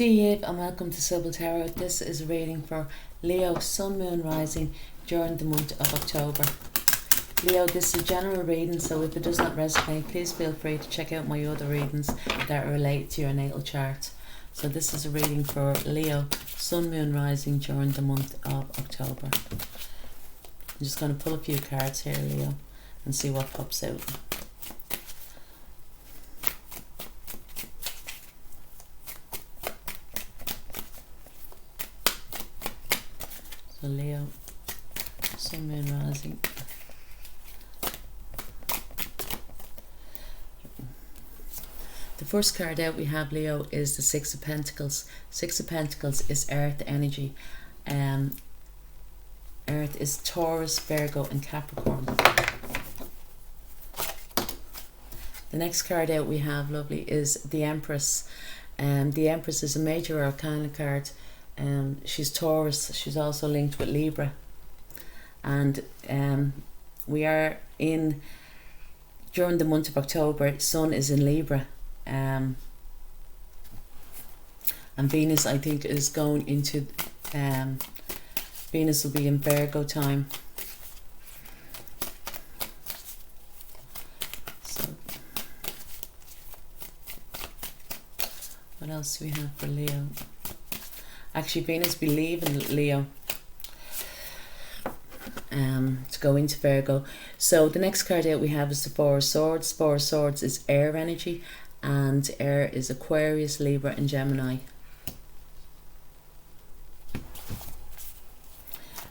Dear and welcome to Sibyl Tarot. This is a reading for Leo, Sun, Moon, Rising during the month of October. Leo, this is a general reading, so if it does not resonate, please feel free to check out my other readings that relate to your natal chart. So this is a reading for Leo, Sun, Moon, Rising during the month of October. I'm just going to pull a few cards here, Leo, and see what pops out. So Leo, Sun, Moon, Rising. The first card out we have, Leo, is the Six of Pentacles. Six of Pentacles is earth energy. Earth is Taurus, Virgo and Capricorn. The next card out we have, lovely, is the Empress. The Empress is a major arcana card. She's Taurus. She's also linked with Libra. And we are in, during the month of October, Sun is in Libra. And Venus, I think, is going into Venus will be in Virgo time. So what else do we have for Leo? Actually, Venus be leaving Leo to go into Virgo. So the next card out we have is the Four of Swords. Four of Swords is air energy, and air is Aquarius, Libra and Gemini.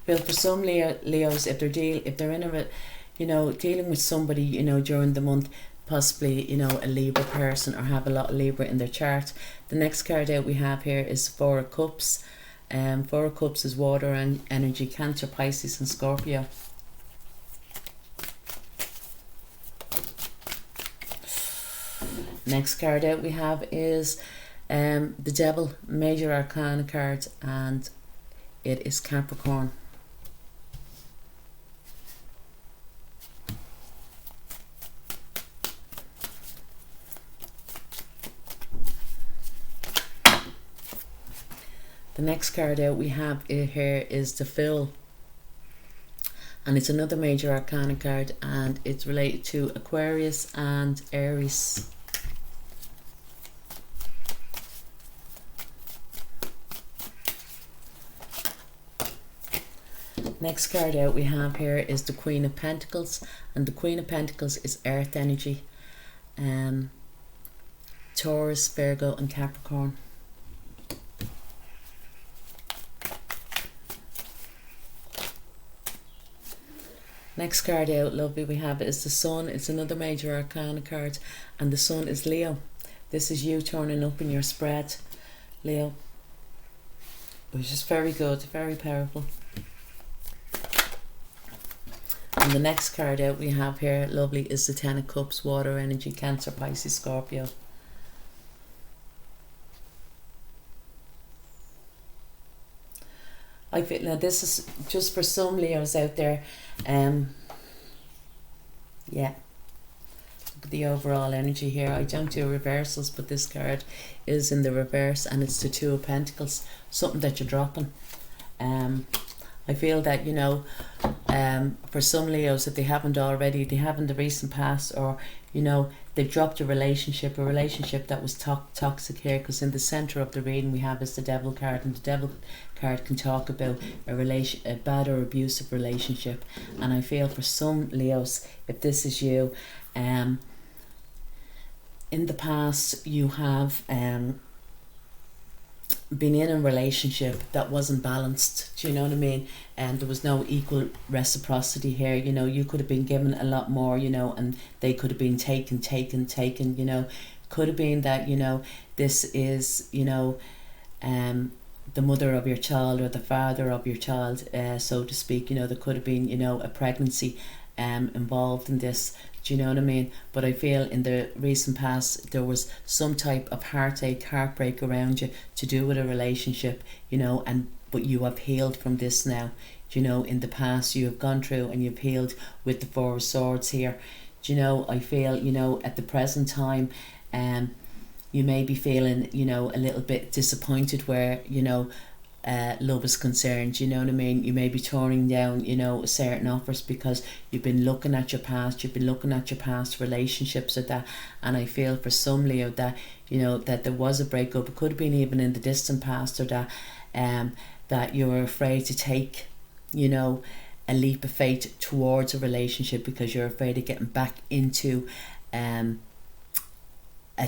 Well, for some Leos, if they're in a, dealing with somebody, during the month, possibly, a Libra person, or have a lot of Libra in their chart. The next card out we have here is Four of Cups. Four of Cups is water and energy, Cancer, Pisces and Scorpio. Next card out we have is the Devil, major arcana card, and it is Capricorn. The next card out we have here is the Fool, and it's another major arcana card, and it's related to Aquarius and Aries. Next card out we have here is the Queen of Pentacles, and the Queen of Pentacles is earth energy, Taurus, Virgo and Capricorn. Next card out, lovely, we have is the Sun. It's another major arcana card, and the Sun is Leo. This is you turning up in your spread, Leo, which is very good, very powerful. And the next card out we have here, lovely, is the Ten of Cups, water energy, Cancer, Pisces, Scorpio. I feel now this is just for some Leos out there. Yeah, look at the overall energy here. I don't do reversals, but this card is in the reverse, and it's the Two of Pentacles, something that you're dropping. I feel that, for some Leos, if they haven't already, they have in the recent past, or, they've dropped a relationship that was toxic here, because in the centre of the reading we have is the Devil card, and the Devil card can talk about a bad or abusive relationship. And I feel for some Leos, if this is you, in the past you have been in a relationship that wasn't balanced, do you know what I mean? And there was no equal reciprocity here. You could have been given a lot more, and they could have been taken. Could have been that, this is, the mother of your child or the father of your child, so to speak. There could have been, a pregnancy involved in this. Do you know what I mean? But I feel in the recent past there was some type of heartbreak around you to do with a relationship, but you have healed from this now. In the past you have gone through and you've healed with the Four of Swords here. I feel, at the present time, you may be feeling, you know, a little bit disappointed where, you know, love is concerned, you know what I mean? You may be turning down, you know, certain offers because you've been looking at your past, relationships or that. And I feel for some, Leo, that, you know, that there was a breakup. It could have been even in the distant past, or that that you were afraid to take, you know, a leap of faith towards a relationship because you're afraid of getting back into a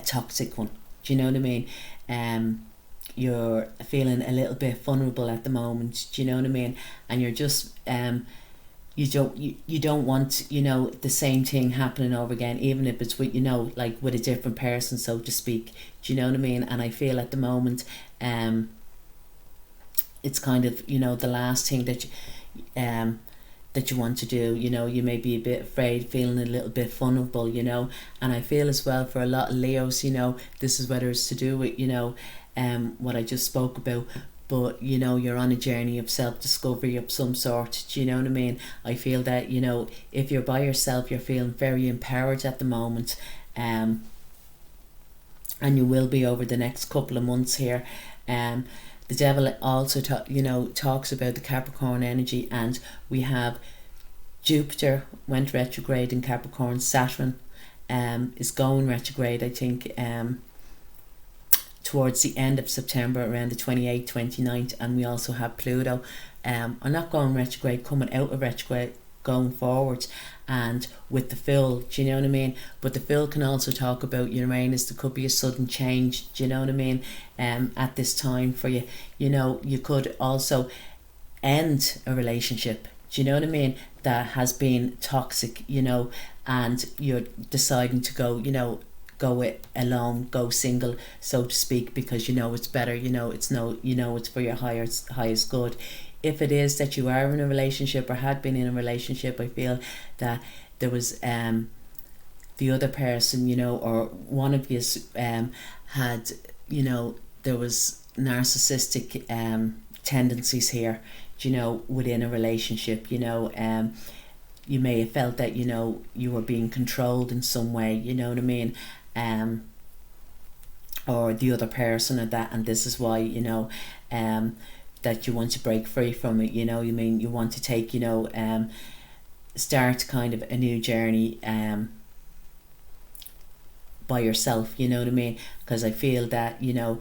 toxic one. Do you know what I mean? You're feeling a little bit vulnerable at the moment. Do you know what I mean? And you're just you don't want, you know, the same thing happening over again, even if it's with, you know, like with a different person, so to speak. Do you know what I mean? And I feel at the moment it's kind of, you know, the last thing that you want to do. You know, you may be a bit afraid, feeling a little bit vulnerable, you know. And I feel as well for a lot of Leos, you know, this is whether it's to do with, you know, what I just spoke about, but, you know, you're on a journey of self-discovery of some sort. Do you know what I mean? I feel that, you know, if you're by yourself, you're feeling very empowered at the moment, and you will be over the next couple of months here. The devil also talks about the Capricorn energy, and we have Jupiter went retrograde in Capricorn. Saturn is going retrograde, I think, towards the end of September, around the 28th, 29th. And we also have Pluto are not going retrograde, coming out of retrograde, going forward, and with the full, do you know what I mean? But the full can also talk about Uranus. There could be a sudden change, do you know what I mean, at this time for you. You know, you could also end a relationship, do you know what I mean, that has been toxic, you know, and you're deciding to go, you know, go it alone, go single, so to speak, because you know it's better, you know, it's for your highest good. If it is that you are in a relationship or had been in a relationship, I feel that there was the other person, you know, or one of you had, you know, there was narcissistic tendencies here, you know, within a relationship, you know. You may have felt that, you know, you were being controlled in some way, you know what I mean, or the other person, or that, and this is why, you know, that you want to break free from it, you know. You mean you want to take, you know, start kind of a new journey by yourself, you know what I mean, because I feel that, you know,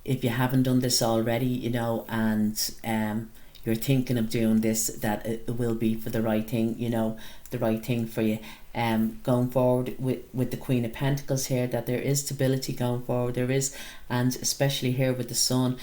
if you haven't done this already, you know, and you're thinking of doing this, that it will be for the right thing, you know, the right thing for you. Going forward with the Queen of Pentacles here, that there is stability going forward, there is, and especially here with the Sun,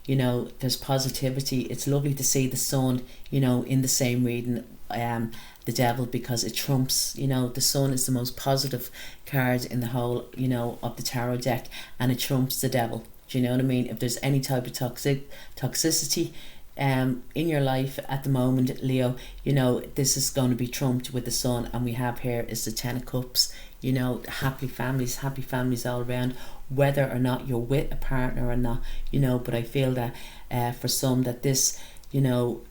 you know, there's positivity. It's lovely to see the Sun, you know, in the same reading, the devil, because it trumps, you know, the Sun is the most positive card in the whole, you know, of the tarot deck, and it trumps the devil. Do you know what I mean? If there's any type of toxicity in your life at the moment, Leo, you know, this is going to be trumped with the Sun. And we have here is the 10 of Cups, you know, happy families all around, whether or not you're with a partner or not, you know. But I feel that for some, that this, you know,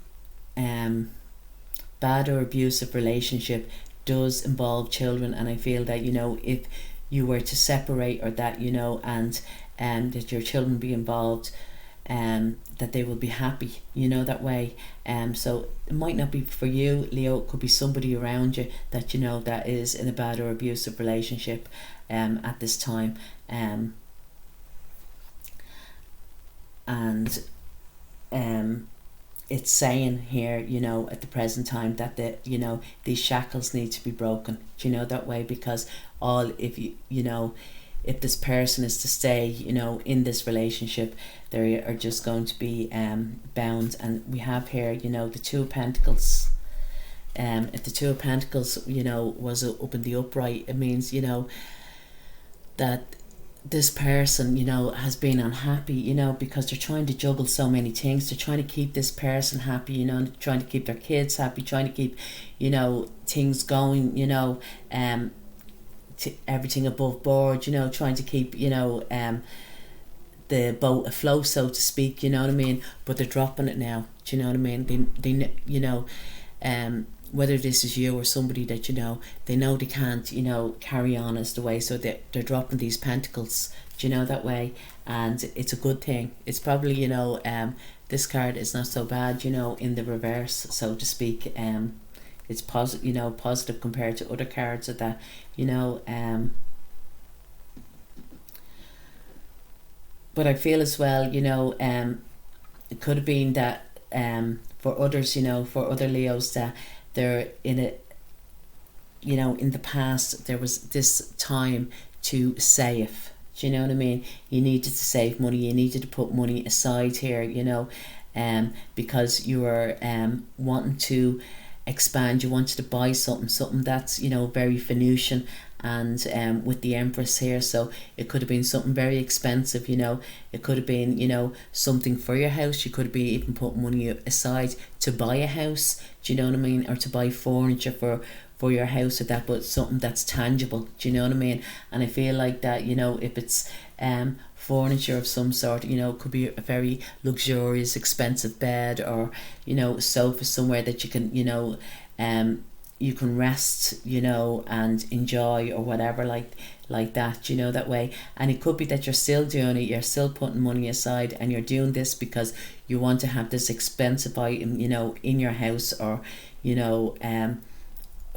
bad or abusive relationship does involve children. And I feel that, you know, if you were to separate, or that, you know, and that your children be involved, that they will be happy, you know, that way. So it might not be for you, Leo. It could be somebody around you that, you know, that is in a bad or abusive relationship at this time. And it's saying here, you know, at the present time, that the, you know, these shackles need to be broken, you know, that way, because if you know, if this person is to stay, you know, in this relationship, they are just going to be bound. And we have here, you know, the 2 of Pentacles. If the 2 of Pentacles, you know, was up in the upright, it means, you know, that this person, you know, has been unhappy, you know, because they're trying to juggle so many things. They're trying to keep this person happy, you know, trying to keep their kids happy, trying to keep, you know, things going, you know, to everything above board, you know, trying to keep, you know, the boat afloat, so to speak, you know what I mean. But they're dropping it now, do you know what I mean? They you know, whether this is you or somebody that you know, they know they can't, you know, carry on as the way, so they're dropping these pentacles, do you know, that way. And it's a good thing. It's probably, you know, this card is not so bad, you know, in the reverse, so to speak. It's positive, you know, positive compared to other cards of that, you know. But I feel as well, you know, it could have been that for others, you know, for other Leos, that they're in a, you know, in the past there was this time to save. Do you know what I mean? You needed to save money. You needed to put money aside here, you know, because you were wanting to expand. You wanted to buy something that's, you know, very Venusian, and with the Empress here, so it could have been something very expensive, you know. It could have been, you know, something for your house. You could be even put money aside to buy a house, do you know what I mean, or to buy furniture for your house or that, but something that's tangible, do you know what I mean? And I feel like that, you know, if it's furniture of some sort, you know, it could be a very luxurious expensive bed, or, you know, a sofa somewhere that you can, you know, you can rest, you know, and enjoy, or whatever, like that, you know, that way. And it could be that you're still doing it, you're still putting money aside, and you're doing this because you want to have this expensive item, you know, in your house, or, you know,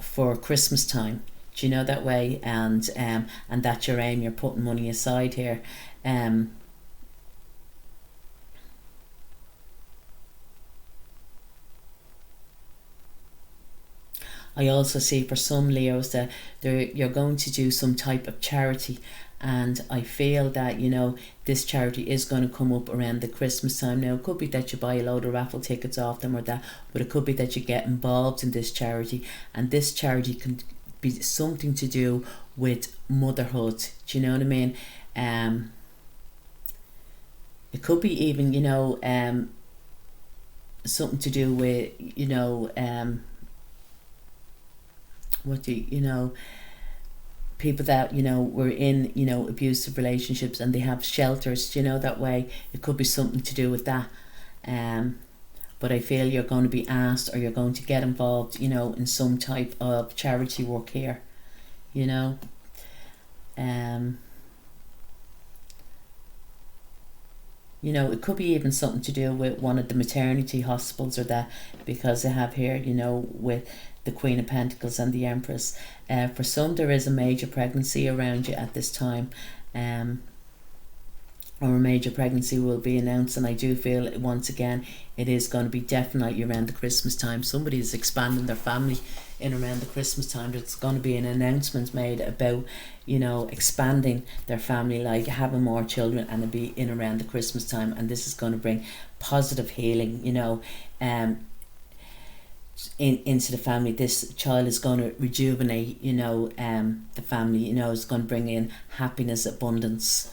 for Christmas time, do you know, that way. And that's your aim, you're putting money aside here. I also see for some Leos that you're going to do some type of charity, and I feel that, you know, this charity is going to come up around the Christmas time. Now, it could be that you buy a load of raffle tickets off them or that, but it could be that you get involved in this charity, and this charity can be something to do with motherhood, do you know what I mean? It could be even, you know, something to do with, you know, you know, people that, you know, were in, you know, abusive relationships and they have shelters, you know, that way. It could be something to do with that. But I feel you're going to be asked, or you're going to get involved, you know, in some type of charity work here, you know. You know, it could be even something to do with one of the maternity hospitals or that, because they have here, you know, with the Queen of Pentacles and the Empress. For some, there is a major pregnancy around you at this time, or a major pregnancy will be announced. And I do feel, once again, it is going to be definitely around the Christmas time. Somebody is expanding their family in around the Christmas time. There's going to be an announcement made about, you know, expanding their family, like having more children, and it'll be in around the Christmas time. And this is going to bring positive healing, you know, into the family. This child is going to rejuvenate, you know, the family, you know, is going to bring in happiness, abundance,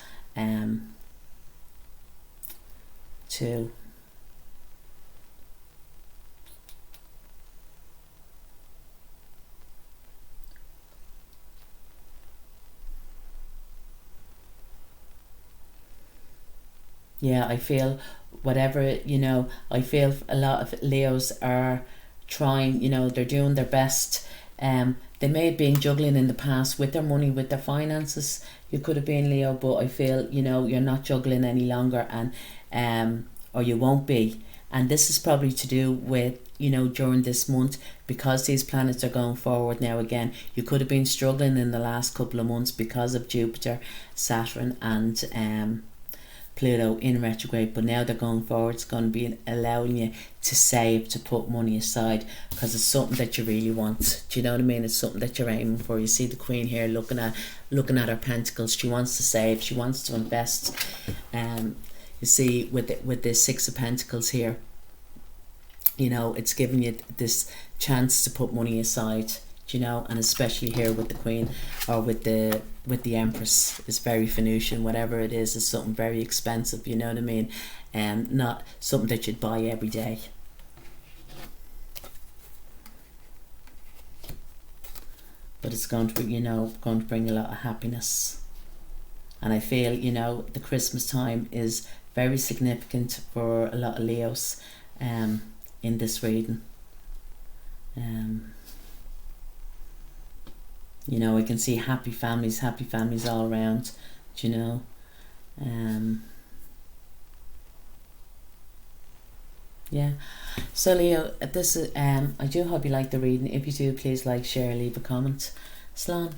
too. Yeah, I feel whatever, you know, I feel a lot of Leos are trying, you know, they're doing their best. They may have been juggling in the past with their money, with their finances. You could have been, Leo, but I feel, you know, you're not juggling any longer, and or you won't be. And this is probably to do with, you know, during this month, because these planets are going forward now again. You could have been struggling in the last couple of months because of Jupiter, Saturn, and Pluto in retrograde, but now they're going forward. It's going to be allowing you to save, to put money aside, because it's something that you really want. Do you know what I mean? It's something that you're aiming for. You see the Queen here looking at her pentacles. She wants to save, she wants to invest. You see with the Six of Pentacles here, you know, it's giving you this chance to put money aside, you know, and especially here with the Queen, or with the Empress, is very Venusian. Whatever it is something very expensive, you know what I mean, and not something that you'd buy every day. But it's going to, you know, going to bring a lot of happiness. And I feel, you know, the Christmas time is very significant for a lot of Leos in this reading. You know, I can see happy families all around, you know. Yeah. So Leo, this is I do hope you like the reading. If you do, please like, share, leave a comment. Slán.